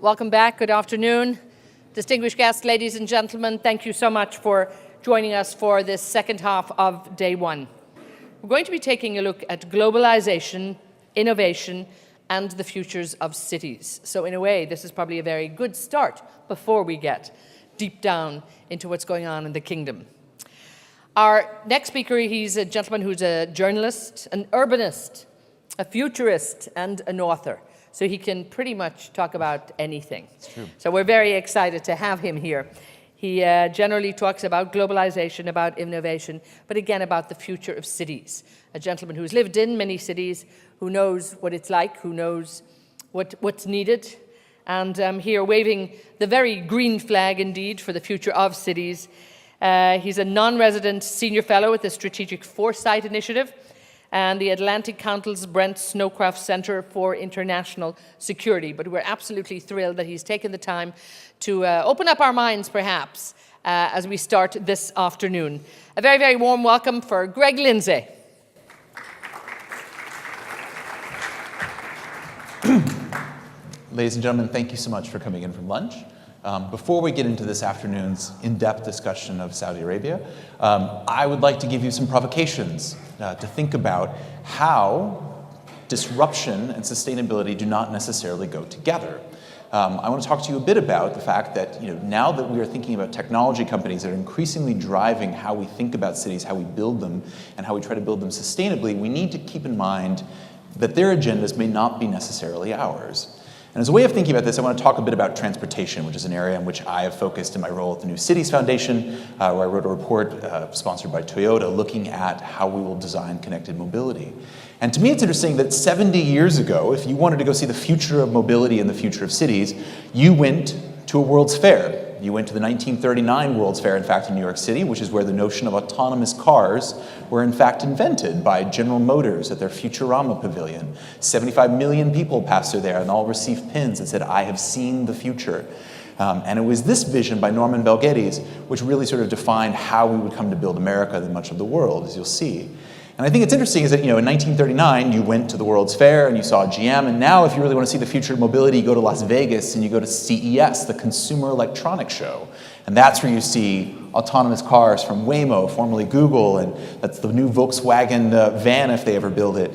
Welcome back. Good afternoon. Distinguished guests, ladies and gentlemen, thank you so much for joining us for this second half of day one. We're going to be taking a look at globalization, innovation, and the futures of cities. So in a way, this is probably a very good start before we get deep down into what's going on in the kingdom. Our next speaker, he's a gentleman who's a journalist, an urbanist, a futurist, and an author. So he can pretty much talk about anything. It's true. So we're very excited to have him here. He generally talks about globalization, about innovation, but again about the future of cities. A gentleman who's lived in many cities, who knows what it's like, who knows what's needed. And here waving the very green flag indeed for the future of cities. He's a non-resident senior fellow at the Strategic Foresight Initiative and the Atlantic Council's Brent Snowcroft Center for International Security. But we're absolutely thrilled that he's taken the time to open up our minds, perhaps, as we start this afternoon. A very, very warm welcome for Greg Lindsay. Ladies and gentlemen, thank you so much for coming in from lunch. Before we get into this afternoon's in-depth discussion of Saudi Arabia, I would like to give you some provocations to think about how disruption and sustainability do not necessarily go together. I want to talk to you a bit about the fact that now that we are thinking about technology companies that are increasingly driving how we think about cities, how we build them, and how we try to build them sustainably, we need to keep in mind that their agendas may not be necessarily ours. And as a way of thinking about this, I want to talk a bit about transportation, which is an area in which I have focused in my role at the New Cities Foundation, where I wrote a report sponsored by Toyota looking at how we will design connected mobility. And to me, it's interesting that 70 years ago, if you wanted to go see the future of mobility and the future of cities, you went to a World's Fair. You went to the 1939 World's Fair, in fact, in New York City, which is where the notion of autonomous cars were, in fact, invented by General Motors at their Futurama pavilion. 75 million people passed through there and all received pins that said, "I have seen the future." And it was this vision by Norman Bel Geddes which really sort of defined how we would come to build America and much of the world, as you'll see. And I think it's interesting is that, in 1939, you went to the World's Fair and you saw GM, and now if you really want to see the future of mobility, you go to Las Vegas and you go to CES, the Consumer Electronics Show. And that's where you see autonomous cars from Waymo, formerly Google, and that's the new Volkswagen van if they ever build it.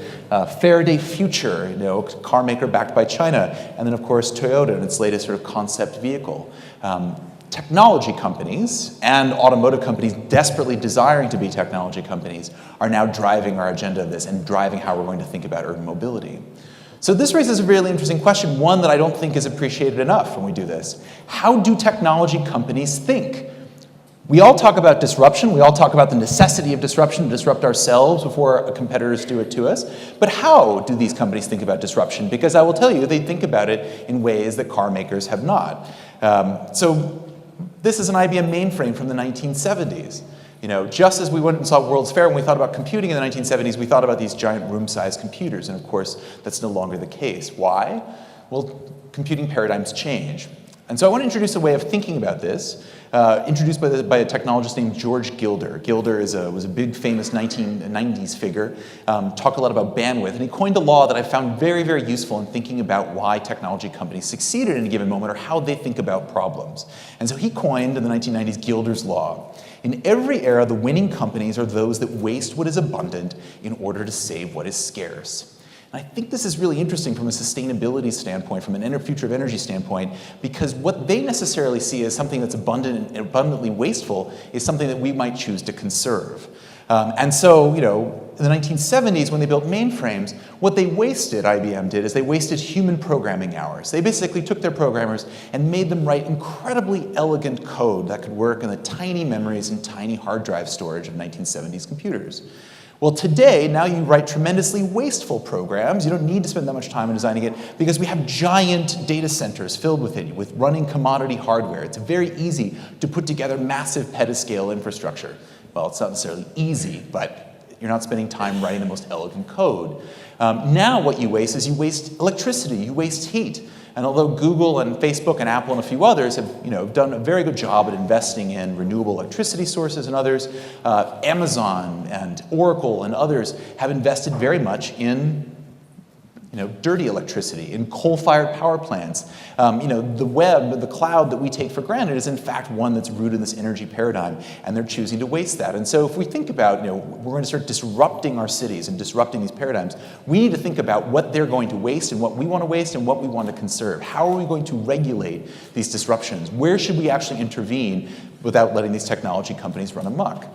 Faraday Future, car maker backed by China, and then of course Toyota and its latest sort of concept vehicle. Technology companies and automotive companies desperately desiring to be technology companies are now driving our agenda of this and driving how we're going to think about urban mobility. So this raises a really interesting question, one that I don't think is appreciated enough when we do this. How do technology companies think? We all talk about disruption. We all talk about the necessity of disruption to disrupt ourselves before competitors do it to us. But how do these companies think about disruption? Because I will tell you, they think about it in ways that car makers have not. So this is an IBM mainframe from the 1970s. Just as we went and saw World's Fair when we thought about computing in the 1970s, we thought about these giant room-sized computers, and of course, that's no longer the case. Why? Well, computing paradigms change. And so I want to introduce a way of thinking about this, introduced by a technologist named George Gilder. Gilder was a big, famous 1990s figure, talked a lot about bandwidth, and he coined a law that I found very, very useful in thinking about why technology companies succeeded in a given moment or how they think about problems. And so he coined, in the 1990s, Gilder's law. In every era, the winning companies are those that waste what is abundant in order to save what is scarce. And I think this is really interesting from a sustainability standpoint, from an future of energy standpoint, because what they necessarily see as something that's abundant and abundantly wasteful is something that we might choose to conserve. And so, in the 1970s, when they built mainframes, what they wasted, IBM did, is they wasted human programming hours. They basically took their programmers and made them write incredibly elegant code that could work in the tiny memories and tiny hard drive storage of 1970s computers. Well, today, now you write tremendously wasteful programs. You don't need to spend that much time in designing it because we have giant data centers filled with it, with running commodity hardware. It's very easy to put together massive petascale infrastructure. Well, it's not necessarily easy, but you're not spending time writing the most elegant code. Now what you waste is you waste electricity, you waste heat. And although Google and Facebook and Apple and a few others have done a very good job at investing in renewable electricity sources and others, Amazon and Oracle and others have invested very much in dirty electricity, in coal-fired power plants. The web, the cloud that we take for granted is in fact one that's rooted in this energy paradigm, and they're choosing to waste that. And so if we think about, we're going to start disrupting our cities and disrupting these paradigms, we need to think about what they're going to waste and what we want to waste and what we want to conserve. How are we going to regulate these disruptions? Where should we actually intervene without letting these technology companies run amok?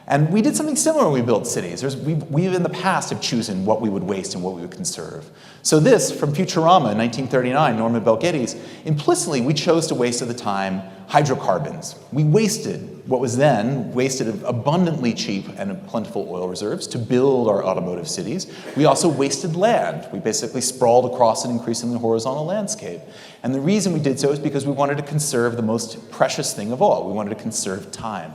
And we did something similar when we built cities. We in the past have chosen what we would waste and what we would conserve. So this, from Futurama in 1939, Norman Bel Geddes, implicitly we chose to waste at the time hydrocarbons. We wasted what was then wasted abundantly cheap and plentiful oil reserves to build our automotive cities. We also wasted land. We basically sprawled across an increasingly horizontal landscape. And the reason we did so is because we wanted to conserve the most precious thing of all. We wanted to conserve time.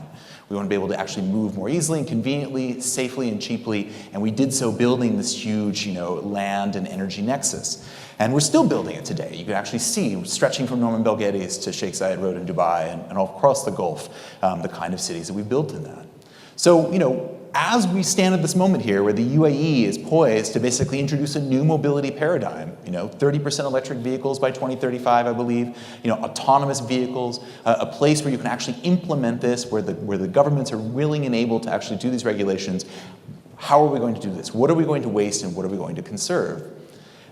We want to be able to actually move more easily and conveniently, safely and cheaply, and we did so building this huge, land and energy nexus. And we're still building it today. You can actually see, stretching from Norman Bel Geddes to Sheikh Zayed Road in Dubai and all across the Gulf, the kind of cities that we've built in that. So, as we stand at this moment here where the UAE is poised to basically introduce a new mobility paradigm, 30% electric vehicles by 2035, I believe, autonomous vehicles, a place where you can actually implement this, where the governments are willing and able to actually do these regulations. How are we going to do this? What are we going to waste and what are we going to conserve?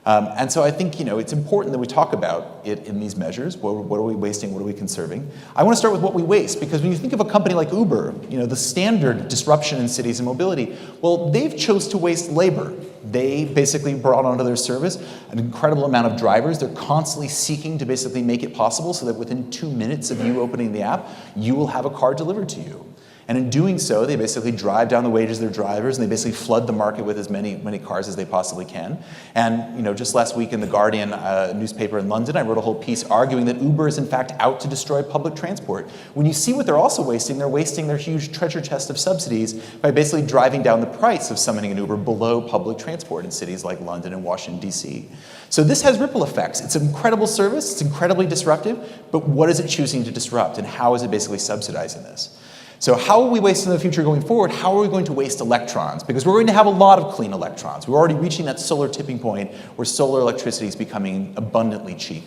And so I think it's important that we talk about it in these measures. What are we wasting? What are we conserving? I want to start with what we waste, because when you think of a company like Uber, the standard disruption in cities and mobility, well, they've chose to waste labor. They basically brought onto their service an incredible amount of drivers. They're constantly seeking to basically make it possible so that within 2 minutes of you opening the app, you will have a car delivered to you. And in doing so, they basically drive down the wages of their drivers, and they basically flood the market with as many cars as they possibly can. And just last week in The Guardian newspaper in London, I wrote a whole piece arguing that Uber is in fact out to destroy public transport. When you see what they're also wasting, they're wasting their huge treasure chest of subsidies by basically driving down the price of summoning an Uber below public transport in cities like London and Washington, D.C. So this has ripple effects. It's an incredible service, it's incredibly disruptive, but what is it choosing to disrupt, and how is it basically subsidizing this? So how will we waste in the future going forward? How are we going to waste electrons? Because we're going to have a lot of clean electrons. We're already reaching that solar tipping point where solar electricity is becoming abundantly cheap.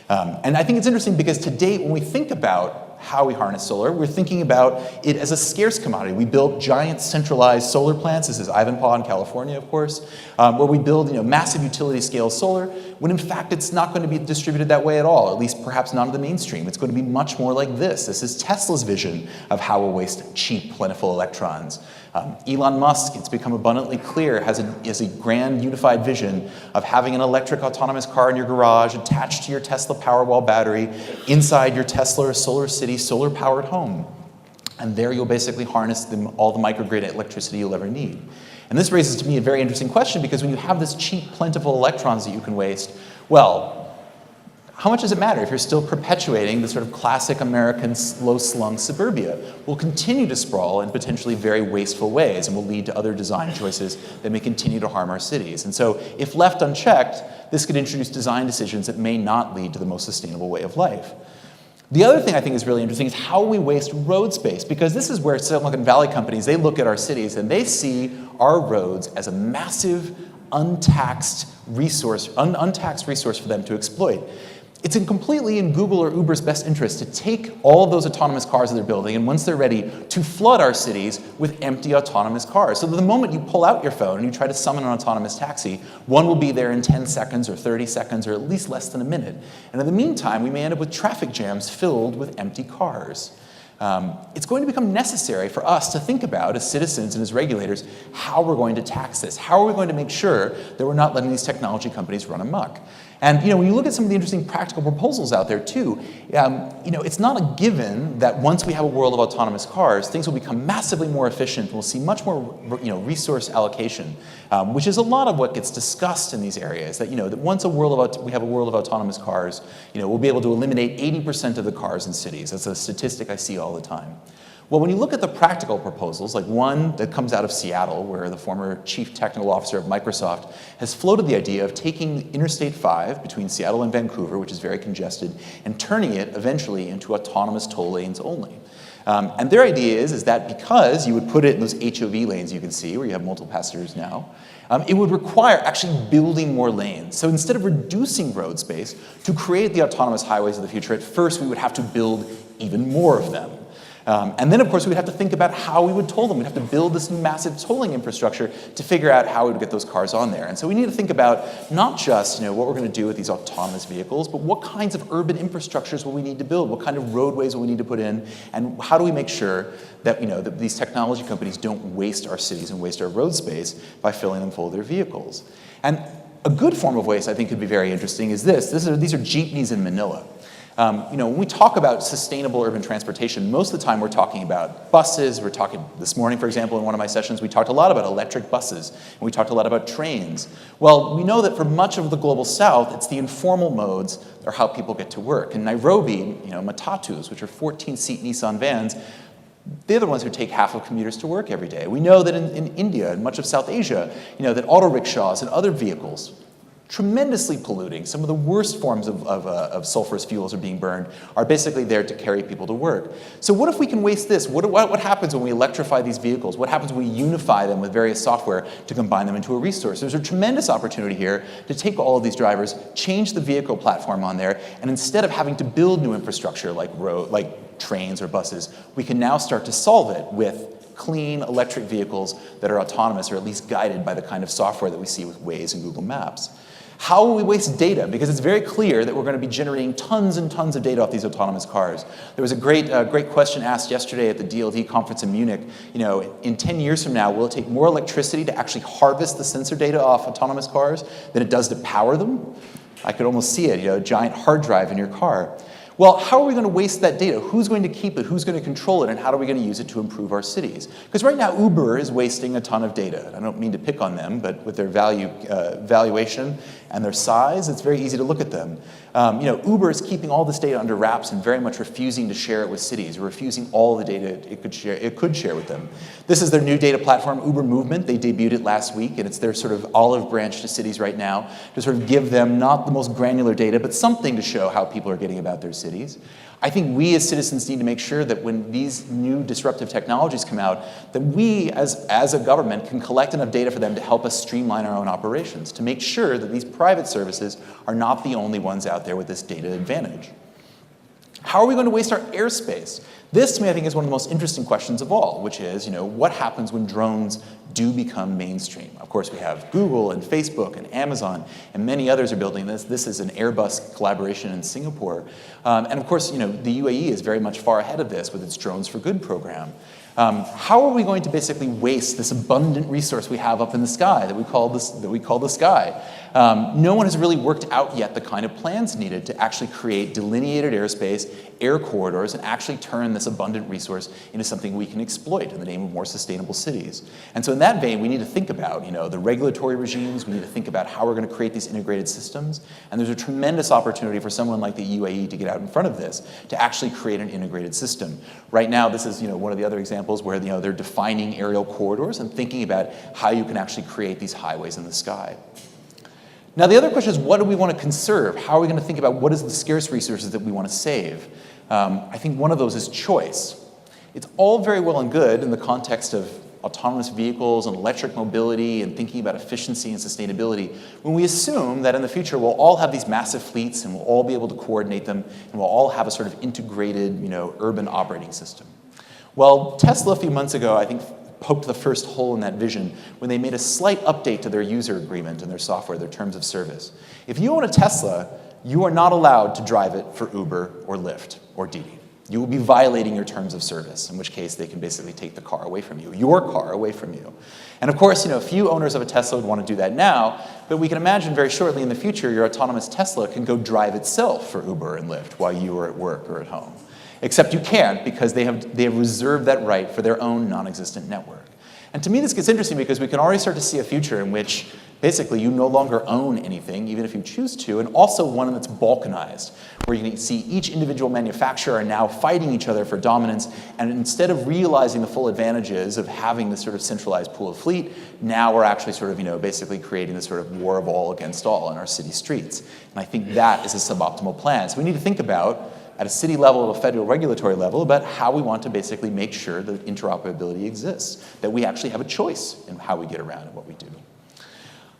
And I think it's interesting because to date, when we think about how we harness solar, we're thinking about it as a scarce commodity. We built giant centralized solar plants. This is Ivanpah in California, of course, where we build massive utility scale solar, when in fact it's not going to be distributed that way at all, at least perhaps not in the mainstream. It's going to be much more like this. This is Tesla's vision of how we'll waste cheap, plentiful electrons. Elon Musk, it's become abundantly clear, has a grand unified vision of having an electric autonomous car in your garage attached to your Tesla Powerwall battery inside your Tesla Solar City solar-powered home. And there you'll basically harness all the microgrid electricity you'll ever need. And this raises to me a very interesting question, because when you have this cheap, plentiful electrons that you can waste, well, how much does it matter if you're still perpetuating the sort of classic American low-slung suburbia? We'll continue to sprawl in potentially very wasteful ways, and will lead to other design choices that may continue to harm our cities. And so if left unchecked, this could introduce design decisions that may not lead to the most sustainable way of life. The other thing I think is really interesting is how we waste road space, because this is where Silicon Valley companies, they look at our cities and they see our roads as a massive untaxed resource for them to exploit. It's completely in Google or Uber's best interest to take all of those autonomous cars that they're building, and once they're ready, to flood our cities with empty autonomous cars. So that the moment you pull out your phone and you try to summon an autonomous taxi, one will be there in 10 seconds or 30 seconds or at least less than a minute. And in the meantime, we may end up with traffic jams filled with empty cars. It's going to become necessary for us to think about, as citizens and as regulators, how we're going to tax this. How are we going to make sure that we're not letting these technology companies run amok? And when you look at some of the interesting practical proposals out there too, it's not a given that once we have a world of autonomous cars, things will become massively more efficient. We'll see much more resource allocation, which is a lot of what gets discussed in these areas. That that once we have a world of autonomous cars, we'll be able to eliminate 80% of the cars in cities. That's a statistic I see all the time. Well, when you look at the practical proposals, like one that comes out of Seattle, where the former chief technical officer of Microsoft has floated the idea of taking Interstate 5 between Seattle and Vancouver, which is very congested, and turning it eventually into autonomous toll lanes only. And their idea is that because you would put it in those HOV lanes you can see, where you have multiple passengers now, it would require actually building more lanes. So instead of reducing road space, to create the autonomous highways of the future, at first we would have to build even more of them. And then, of course, we'd have to think about how we would toll them. We'd have to build this new massive tolling infrastructure to figure out how we would get those cars on there. And so we need to think about not just what we're going to do with these autonomous vehicles, but what kinds of urban infrastructures will we need to build? What kind of roadways will we need to put in? And how do we make sure that, that these technology companies don't waste our cities and waste our road space by filling them full of their vehicles? And a good form of waste I think could be very interesting is this. These are jeepneys in Manila. When we talk about sustainable urban transportation, most of the time we're talking about buses. We're talking, this morning, for example, in one of my sessions, we talked a lot about electric buses, and we talked a lot about trains. Well, we know that for much of the global south, it's the informal modes are how people get to work. In Nairobi, matatus, which are 14-seat Nissan vans, they're the ones who take half of commuters to work every day. We know that in India and much of South Asia, that auto rickshaws and other vehicles, tremendously polluting, some of the worst forms of sulfurous fuels are being burned, are basically there to carry people to work. So what if we can waste this? What happens when we electrify these vehicles? What happens when we unify them with various software to combine them into a resource? There's a tremendous opportunity here to take all of these drivers, change the vehicle platform on there, and instead of having to build new infrastructure like trains or buses, we can now start to solve it with clean electric vehicles that are autonomous or at least guided by the kind of software that we see with Waze and Google Maps. How will we waste data? Because it's very clear that we're going to be generating tons and tons of data off these autonomous cars. There was a great question asked yesterday at the DLD conference in Munich. In 10 years from now, will it take more electricity to actually harvest the sensor data off autonomous cars than it does to power them? I could almost see it, a giant hard drive in your car. Well, how are we going to waste that data? Who's going to keep it? Who's going to control it? And how are we going to use it to improve our cities? Because right now, Uber is wasting a ton of data. I don't mean to pick on them, but with their valuation and their size, it's very easy to look at them. Uber is keeping all this data under wraps and very much refusing to share it with cities, or refusing all the data it could share with them. This is their new data platform, Uber Movement. They debuted it last week, and it's their sort of olive branch to cities right now to sort of give them not the most granular data, but something to show how people are getting about their cities. I think we as citizens need to make sure that when these new disruptive technologies come out, that we as a government can collect enough data for them to help us streamline our own operations, to make sure that these private services are not the only ones out there with this data advantage. How are we going to waste our airspace? This, to me, I think is one of the most interesting questions of all, which is, what happens when drones do become mainstream? Of course, we have Google and Facebook and Amazon and many others are building this. This is an Airbus collaboration in Singapore. And of course, the UAE is very much far ahead of this with its Drones for Good program. How are we going to basically waste this abundant resource we have up in the sky that we call the sky? No one has really worked out yet the kind of plans needed to actually create delineated airspace, air corridors, and actually turn this abundant resource into something we can exploit in the name of more sustainable cities. And so in that vein, we need to think about the regulatory regimes. We need to think about how we're going to create these integrated systems. And there's a tremendous opportunity for someone like the UAE to get out in front of this, to actually create an integrated system. Right now, this is one of the other examples where they're defining aerial corridors and thinking about how you can actually create these highways in the sky. Now, the other question is, what do we want to conserve? How are we going to think about what is the scarce resources that we want to save? I think one of those is choice. It's all very well and good in the context of autonomous vehicles and electric mobility and thinking about efficiency and sustainability when we assume that in the future we'll all have these massive fleets and we'll all be able to coordinate them and we'll all have a sort of integrated, urban operating system. Well, Tesla a few months ago, I think, poked the first hole in that vision when they made a slight update to their user agreement and their software, their terms of service. If you own a Tesla, you are not allowed to drive it for Uber or Lyft or Didi. You will be violating your terms of service, in which case they can basically take the car away from you, your car away from you. And of course, few owners of a Tesla would want to do that now, but we can imagine very shortly in the future, your autonomous Tesla can go drive itself for Uber and Lyft while you are at work or at home. Except you can't, because they have reserved that right for their own non-existent network. And to me, this gets interesting because we can already start to see a future in which Basically, you no longer own anything, even if you choose to, and also one that's balkanized, where you can see each individual manufacturer are now fighting each other for dominance, and instead of realizing the full advantages of having this sort of centralized pool of fleet, now we're actually sort of, basically creating this sort of war of all against all in our city streets. And I think that is a suboptimal plan. So we need to think about, at a city level, at a federal regulatory level, about how we want to basically make sure that interoperability exists, that we actually have a choice in how we get around and what we do.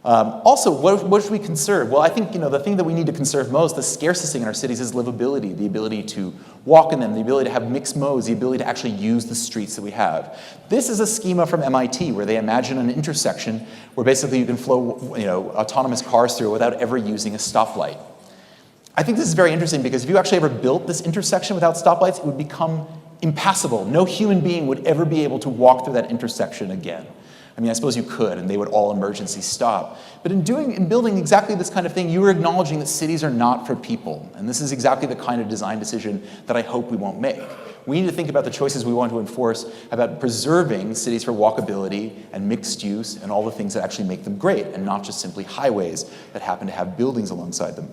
Also, what should we conserve? Well, I think the thing that we need to conserve most, the scarcest thing in our cities, is livability, the ability to walk in them, the ability to have mixed modes, the ability to actually use the streets that we have. This is a schema from MIT where they imagine an intersection where basically you can flow autonomous cars through without ever using a stoplight. I think this is very interesting because if you actually ever built this intersection without stoplights, it would become impassable. No human being would ever be able to walk through that intersection again. I mean, I suppose you could, and they would all emergency stop. But in building exactly this kind of thing, you are acknowledging that cities are not for people. And this is exactly the kind of design decision that I hope we won't make. We need to think about the choices we want to enforce, about preserving cities for walkability and mixed use and all the things that actually make them great, and not just simply highways that happen to have buildings alongside them.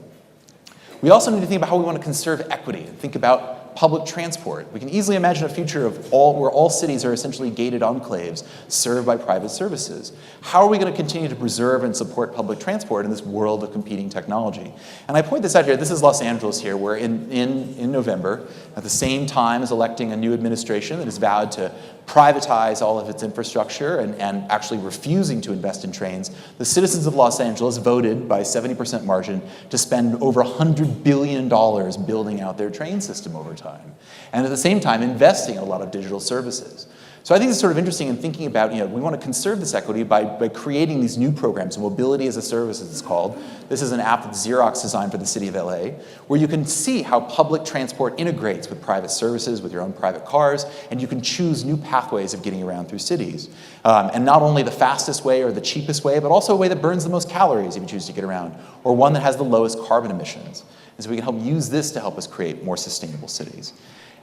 We also need to think about how we want to conserve equity and think about public transport. We can easily imagine a future where all cities are essentially gated enclaves served by private services. How are we going to continue to preserve and support public transport in this world of competing technology? And I point this out here. This is Los Angeles here, where in November, at the same time as electing a new administration that has vowed to privatize all of its infrastructure and actually refusing to invest in trains, the citizens of Los Angeles voted by 70% margin to spend over $100 billion building out their train system over time. And at the same time, investing in a lot of digital services. So I think it's sort of interesting in thinking about, we want to conserve this equity by creating these new programs, Mobility as a Service, as it's called. This is an app that Xerox designed for the city of LA, where you can see how public transport integrates with private services, with your own private cars, and you can choose new pathways of getting around through cities. And not only the fastest way or the cheapest way, but also a way that burns the most calories if you choose to get around, or one that has the lowest carbon emissions. And so we can help use this to help us create more sustainable cities.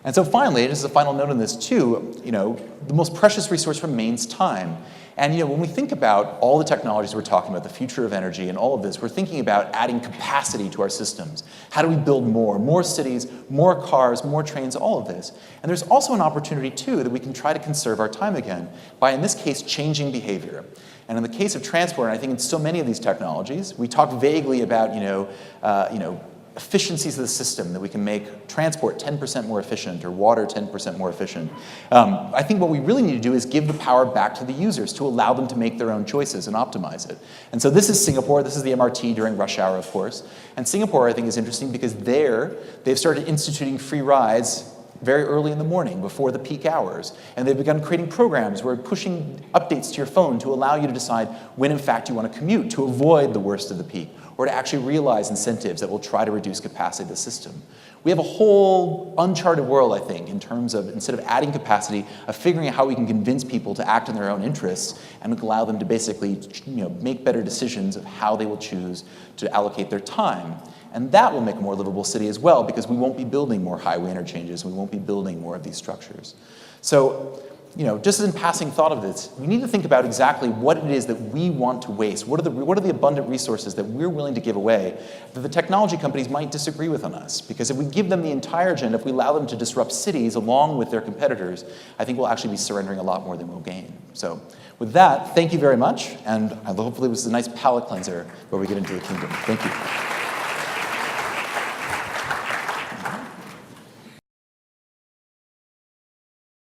And so finally, just a final note on this too, the most precious resource remains time. And when we think about all the technologies we're talking about, the future of energy and all of this, we're thinking about adding capacity to our systems. How do we build more cities, more cars, more trains, all of this? And there's also an opportunity too that we can try to conserve our time again by, in this case, changing behavior. And in the case of transport, and I think in so many of these technologies, we talk vaguely about, efficiencies of the system, that we can make transport 10% more efficient or water 10% more efficient. I think what we really need to do is give the power back to the users to allow them to make their own choices and optimize it. And so this is Singapore. This is the MRT during rush hour, of course. And Singapore, I think, is interesting because they've started instituting free rides very early in the morning, before the peak hours. And they've begun creating programs where pushing updates to your phone to allow you to decide when, in fact, you want to commute to avoid the worst of the peak, or to actually realize incentives that will try to reduce capacity of the system. We have a whole uncharted world, I think, in terms of, instead of adding capacity, of figuring out how we can convince people to act in their own interests and allow them to basically make better decisions of how they will choose to allocate their time. And that will make a more livable city as well, because we won't be building more highway interchanges, we won't be building more of these structures. So, just in passing thought of this, we need to think about exactly what it is that we want to waste. What are the abundant resources that we're willing to give away that the technology companies might disagree with on us? Because if we give them the entire agenda, if we allow them to disrupt cities along with their competitors, I think we'll actually be surrendering a lot more than we'll gain. So with that, thank you very much, and hopefully it was a nice palate cleanser where we get into the kingdom. Thank you.